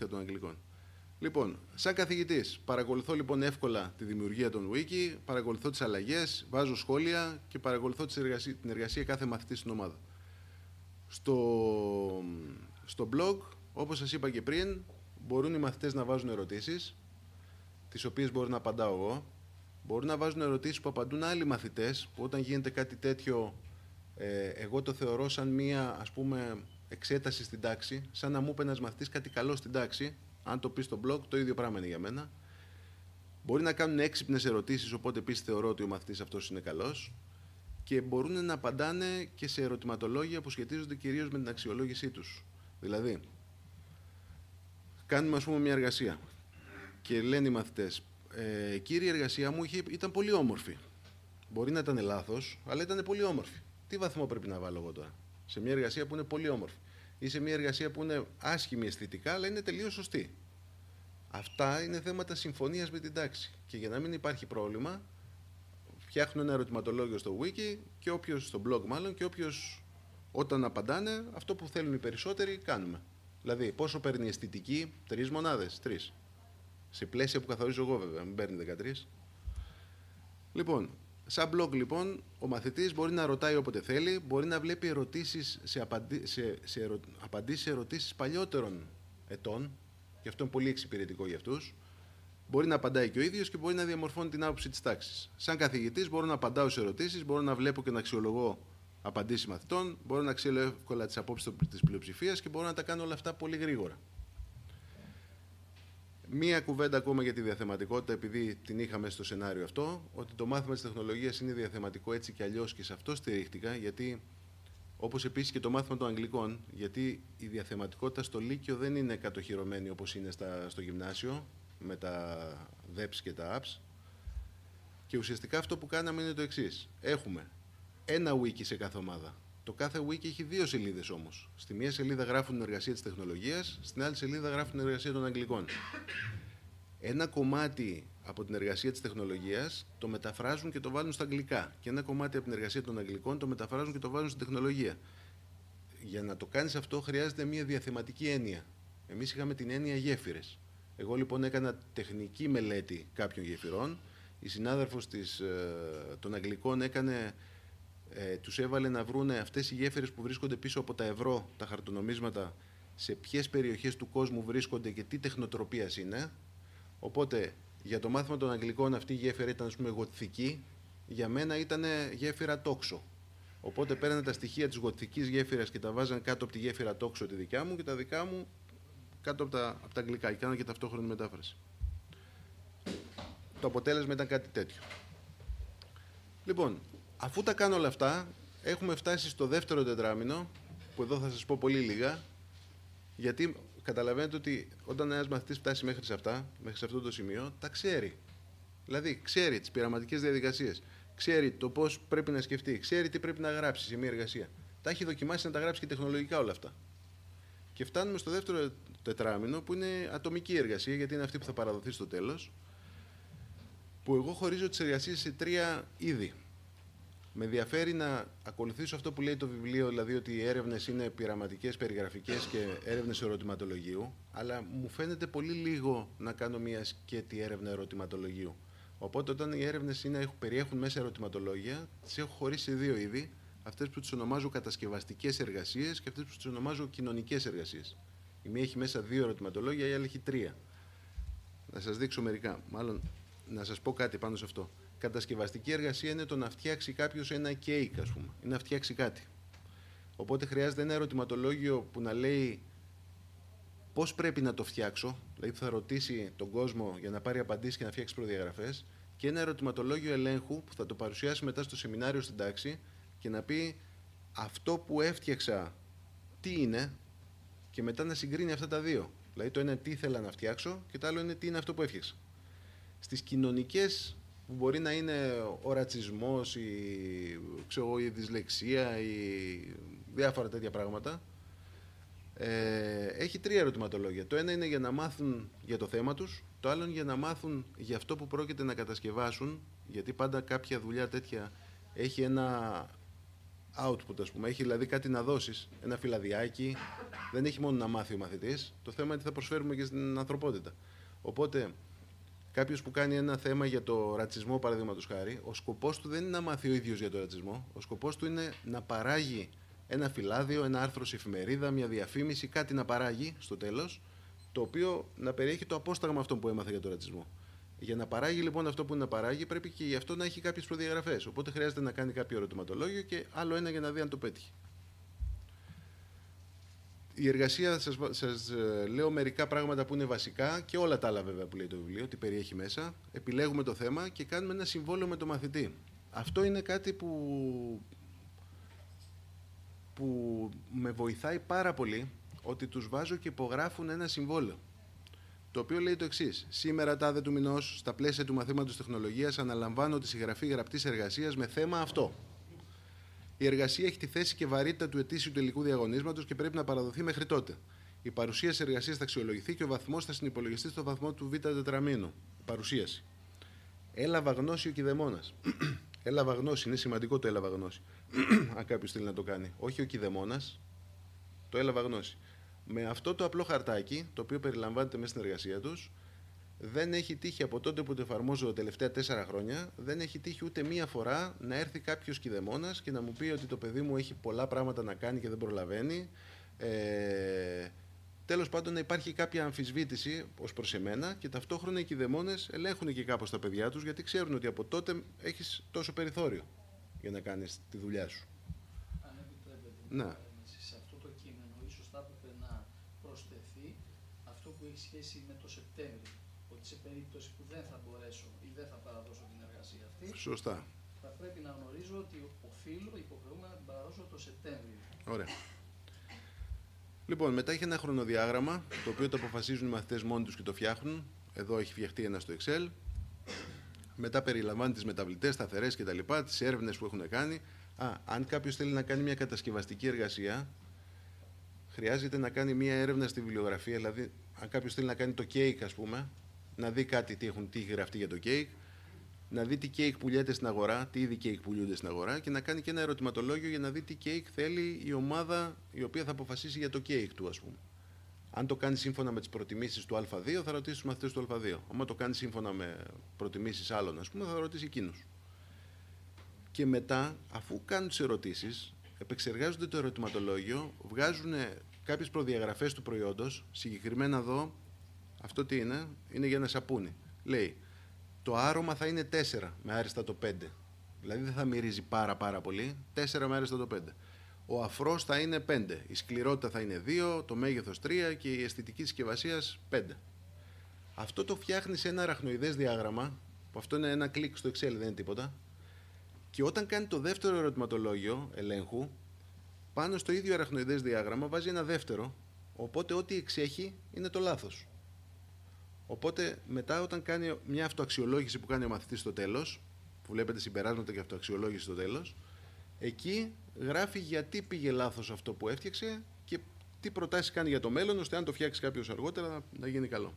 εργασία των Αγγλικών. Λοιπόν, σαν καθηγητής, παρακολουθώ λοιπόν εύκολα τη δημιουργία των wiki, παρακολουθώ τις αλλαγές, βάζω σχόλια και παρακολουθώ την εργασία κάθε μαθητή στην ομάδα. Στο blog, όπως σας είπα και πριν, μπορούν οι μαθητές να βάζουν ερωτήσεις, τις οποίες μπορώ να απαντάω εγώ. Μπορούν να βάζουν ερωτήσεις που απαντούν άλλοι μαθητές, που όταν γίνεται κάτι τέτοιο, εγώ το θεωρώ σαν μία, ας πούμε, εξέταση στην τάξη, σαν να μου είπε ένας μαθητής κάτι καλό στην τάξη. Αν το πει στο blog, το ίδιο πράγμα είναι για μένα. Μπορεί να κάνουν έξυπνες ερωτήσεις, οπότε επίσης θεωρώ ότι ο μαθητής αυτός είναι καλός. Και μπορούν να απαντάνε και σε ερωτηματολόγια που σχετίζονται κυρίως με την αξιολόγησή τους. Δηλαδή, κάνουμε ας πούμε μια εργασία και λένε οι μαθητές, κύριε, η εργασία μου ήταν πολύ όμορφη. Μπορεί να ήταν λάθος, αλλά ήταν πολύ όμορφη. Τι βαθμό πρέπει να βάλω εγώ τώρα σε μια εργασία που είναι πολύ όμορφη ή σε μια εργασία που είναι άσχημη αισθητικά, αλλά είναι τελείως σωστή? Αυτά είναι θέματα συμφωνίας με την τάξη. Και για να μην υπάρχει πρόβλημα, φτιάχνω ένα ερωτηματολόγιο στο wiki και όποιος, στο blog μάλλον, και όποιος όταν απαντάνε, αυτό που θέλουν οι περισσότεροι κάνουμε. Δηλαδή, πόσο παίρνει η αισθητική? 3 μονάδες, 3. Σε πλαίσια που καθορίζω εγώ βέβαια, μην παίρνει 13. Λοιπόν, σαν blog λοιπόν, ο μαθητής μπορεί να ρωτάει όποτε θέλει, μπορεί να βλέπει ερωτήσεις απαντήσεις σε ερωτήσεις παλιότερων ετών, και αυτό είναι πολύ εξυπηρετικό για αυτούς. Μπορεί να απαντάει και ο ίδιος και μπορεί να διαμορφώνει την άποψη της τάξης. Σαν καθηγητής μπορώ να απαντάω σε ερωτήσεις, μπορώ να βλέπω και να αξιολογώ απαντήσεις μαθητών, μπορώ να ξέρω εύκολα τις απόψεις της πλειοψηφίας και μπορώ να τα κάνω όλα αυτά πολύ γρήγορα. Μία κουβέντα ακόμα για τη διαθεματικότητα, επειδή την είχαμε στο σενάριο αυτό, ότι το μάθημα της τεχνολογίας είναι διαθεματικό έτσι και αλλιώς, και σε αυτό στηρίχτηκα, γιατί όπως επίσης και το μάθημα των Αγγλικών, γιατί η διαθεματικότητα στο Λύκειο δεν είναι κατοχυρωμένη όπως είναι στο γυμνάσιο, με τα DEPS και τα apps. Και ουσιαστικά αυτό που κάναμε είναι το εξής. Έχουμε ένα wiki σε κάθε ομάδα. Το κάθε wiki έχει 2 σελίδες όμως. Στη μία σελίδα γράφουν την εργασία της τεχνολογίας, στην άλλη σελίδα γράφουν την εργασία των Αγγλικών. Ένα κομμάτι από την εργασία της τεχνολογίας το μεταφράζουν και το βάλουν στα αγγλικά. Και ένα κομμάτι από την εργασία των Αγγλικών το μεταφράζουν και το βάζουν στην τεχνολογία. Για να το κάνεις αυτό χρειάζεται μια διαθεματική έννοια. Εμείς είχαμε την έννοια γέφυρες. Εγώ λοιπόν έκανα τεχνική μελέτη κάποιων γεφυρών. Η συνάδελφος των Αγγλικών τους έβαλε να βρούνε αυτές οι γέφυρες που βρίσκονται πίσω από τα ευρώ, τα χαρτονομίσματα, σε ποιες περιοχές του κόσμου βρίσκονται και τι τεχνοτροπίας είναι. Οπότε για το μάθημα των Αγγλικών αυτή η γέφυρα ήταν, ας πούμε, γοτθική. Για μένα ήταν γέφυρα τόξο. Οπότε παίρνανε τα στοιχεία της γοτθικής γέφυρας και τα βάζαν κάτω από τη γέφυρα τόξο τη δικιά μου και τα δικά μου κάτω από τα αγγλικά. Και κάνανε και ταυτόχρονη μετάφραση. Το αποτέλεσμα ήταν κάτι τέτοιο. Λοιπόν, αφού τα κάνω όλα αυτά, έχουμε φτάσει στο δεύτερο τετράμινο, που εδώ θα σας πω πολύ λίγα, γιατί καταλαβαίνετε ότι όταν ένας μαθητής φτάσει μέχρι σε αυτό το σημείο, τα ξέρει. Δηλαδή, ξέρει τις πειραματικές διαδικασίες, ξέρει το πώς πρέπει να σκεφτεί, ξέρει τι πρέπει να γράψει σε μια εργασία. Τα έχει δοκιμάσει να τα γράψει και τεχνολογικά όλα αυτά. Και φτάνουμε στο δεύτερο τετράμινο, που είναι ατομική εργασία, γιατί είναι αυτή που θα παραδοθεί στο τέλος, που εγώ χωρίζω τις εργασίες σε 3 είδη. Με ενδιαφέρει να ακολουθήσω αυτό που λέει το βιβλίο, δηλαδή ότι οι έρευνες είναι πειραματικές, περιγραφικές και έρευνες ερωτηματολογίου, αλλά μου φαίνεται πολύ λίγο να κάνω μια σκέτη έρευνα ερωτηματολογίου. Οπότε όταν οι έρευνες περιέχουν μέσα ερωτηματολόγια, τις έχω χωρίσει σε 2 είδη, αυτές που τις ονομάζω κατασκευαστικές εργασίες και αυτές που τις ονομάζω κοινωνικές εργασίες. Η μία έχει μέσα 2 ερωτηματολόγια, η άλλη έχει 3. Να σας δείξω μερικά, μάλλον να σας πω κάτι πάνω σε αυτό. Κατασκευαστική εργασία είναι το να φτιάξει κάποιος ένα κέικ, ας πούμε, ή να φτιάξει κάτι. Οπότε χρειάζεται ένα ερωτηματολόγιο που να λέει πώς πρέπει να το φτιάξω, δηλαδή θα ρωτήσει τον κόσμο για να πάρει απαντήσεις και να φτιάξει προδιαγραφές, και ένα ερωτηματολόγιο ελέγχου που θα το παρουσιάσει μετά στο σεμινάριο στην τάξη και να πει αυτό που έφτιαξα τι είναι, και μετά να συγκρίνει αυτά τα 2. Δηλαδή το ένα τι ήθελα να φτιάξω και το άλλο είναι τι είναι αυτό που έφτιαξα. Στις κοινωνικές, που μπορεί να είναι ο ρατσισμός, η δυσλεξία, ή διάφορα τέτοια πράγματα, έχει 3 ερωτηματολόγια. Το ένα είναι για να μάθουν για το θέμα τους, το άλλο είναι για να μάθουν για αυτό που πρόκειται να κατασκευάσουν, γιατί πάντα κάποια δουλειά τέτοια έχει ένα output, ας πούμε. Έχει δηλαδή κάτι να δώσεις, ένα φυλαδιάκι. Δεν έχει μόνο να μάθει ο μαθητής. Το θέμα είναι τι θα προσφέρουμε και στην ανθρωπότητα. Οπότε, κάποιος που κάνει ένα θέμα για το ρατσισμό, παραδείγματος χάρη, ο σκοπός του δεν είναι να μάθει ο ίδιος για το ρατσισμό. Ο σκοπός του είναι να παράγει ένα φυλάδιο, ένα άρθρο σε εφημερίδα, μια διαφήμιση, κάτι να παράγει στο τέλος, το οποίο να περιέχει το απόσταγμα αυτό που έμαθε για το ρατσισμό. Για να παράγει λοιπόν αυτό που είναι να παράγει, πρέπει και γι' αυτό να έχει κάποιες προδιαγραφές. Οπότε χρειάζεται να κάνει κάποιο ερωτηματολόγιο και άλλο ένα για να δει αν το πέτυχε. Η εργασία, σας λέω μερικά πράγματα που είναι βασικά και όλα τα άλλα βέβαια που λέει το βιβλίο, τι περιέχει μέσα. Επιλέγουμε το θέμα και κάνουμε ένα συμβόλαιο με το μαθητή. Αυτό είναι κάτι που με βοηθάει πάρα πολύ, ότι τους βάζω και υπογράφουν ένα συμβόλαιο. Το οποίο λέει το εξής: σήμερα, τάδε του μηνός, στα πλαίσια του μαθήματος τεχνολογίας, αναλαμβάνω τη συγγραφή γραπτής εργασίας με θέμα αυτό. Η εργασία έχει τη θέση και βαρύτητα του ετήσιου τελικού διαγωνίσματος και πρέπει να παραδοθεί μέχρι τότε. Η παρουσίαση εργασίας θα αξιολογηθεί και ο βαθμός θα συνυπολογιστεί στο βαθμό του β' τετραμήνου. Παρουσίαση. Έλαβα γνώση ο κηδεμόνας. Έλαβα γνώση, είναι σημαντικό το έλαβα γνώση. Αν κάποιος θέλει να το κάνει. Όχι ο κηδεμόνας, το έλαβα γνώση. Με αυτό το απλό χαρτάκι, το οποίο περιλαμβάνεται μέσα στην εργασία τους, δεν έχει τύχει από τότε που το εφαρμόζω τα τελευταία 4 χρόνια, δεν έχει τύχει ούτε μία φορά να έρθει κάποιος κηδεμόνας και να μου πει ότι το παιδί μου έχει πολλά πράγματα να κάνει και δεν προλαβαίνει. Τέλος πάντων, να υπάρχει κάποια αμφισβήτηση ως προς εμένα και ταυτόχρονα οι κηδεμόνες ελέγχουν και κάπως τα παιδιά τους, γιατί ξέρουν ότι από τότε έχεις τόσο περιθώριο για να κάνεις τη δουλειά σου. Αν επιτρέπετε, να. Σε αυτό το κείμενο ίσως θα έπρεπε να προσθεθεί αυτό που έχει σχέση με το Σεπτέμβριο. Ότι σε περίπτωση που δεν θα μπορέσω ή δεν θα παραδώσω την εργασία αυτή, σωστά, θα πρέπει να γνωρίζω ότι οφείλω υποχρεούμε να την παραδώσω το Σεπτέμβριο. Ωραία. Λοιπόν, μετά έχει ένα χρονοδιάγραμμα, το οποίο το αποφασίζουν οι μαθητές μόνοι τους και το φτιάχνουν. Εδώ έχει φτιαχτεί ένα στο Excel. Μετά περιλαμβάνει τις μεταβλητές, σταθερές κτλ., τις έρευνες που έχουν κάνει. Αν κάποιος θέλει να κάνει μια κατασκευαστική εργασία, χρειάζεται να κάνει μια έρευνα στη βιβλιογραφία. Δηλαδή, αν κάποιος θέλει να κάνει το κέικ, ας πούμε, να δει κάτι, τι έχει γραφτεί για το κέικ, να δει τι κέικ πουλιέται στην αγορά, τι είδη κέικ πουλιούνται στην αγορά και να κάνει και ένα ερωτηματολόγιο για να δει τι κέικ θέλει η ομάδα η οποία θα αποφασίσει για το κέικ του, ας πούμε. Αν το κάνει σύμφωνα με τις προτιμήσεις του Α2, θα ρωτήσει τους μαθητές του Α2. Αν το κάνει σύμφωνα με προτιμήσεις άλλων, ας πούμε, θα ρωτήσει εκείνους. Και μετά, αφού κάνουν τις ερωτήσεις, επεξεργάζονται το ερωτηματολόγιο, βγάζουν κάποιες προδιαγραφές του προϊόντος. Συγκεκριμένα εδώ, αυτό τι είναι, είναι για ένα σαπούνι. Λέει, το άρωμα θα είναι 4 με άριστατο 5. Δηλαδή δεν θα μυρίζει πάρα πολύ, 4 με άριστατο 5. Ο αφρός θα είναι 5, η σκληρότητα θα είναι 2, το μέγεθος 3 και η αισθητική συσκευασίας 5. Αυτό το φτιάχνει σε ένα αραχνοειδές διάγραμμα, που αυτό είναι ένα κλικ στο Excel, δεν είναι τίποτα. Και όταν κάνει το δεύτερο ερωτηματολόγιο ελέγχου, πάνω στο ίδιο αραχνοειδές διάγραμμα βάζει ένα δεύτερο, οπότε ό,τι εξέχει είναι το λάθος. Οπότε μετά όταν κάνει μια αυτοαξιολόγηση που κάνει ο μαθητής στο τέλος, που βλέπετε συμπεράσματα και αυτοαξιολόγηση στο τέλος, εκεί γράφει γιατί πήγε λάθος αυτό που έφτιαξε και τι προτάσεις κάνει για το μέλλον, ώστε αν το φτιάξει κάποιος αργότερα να γίνει καλό.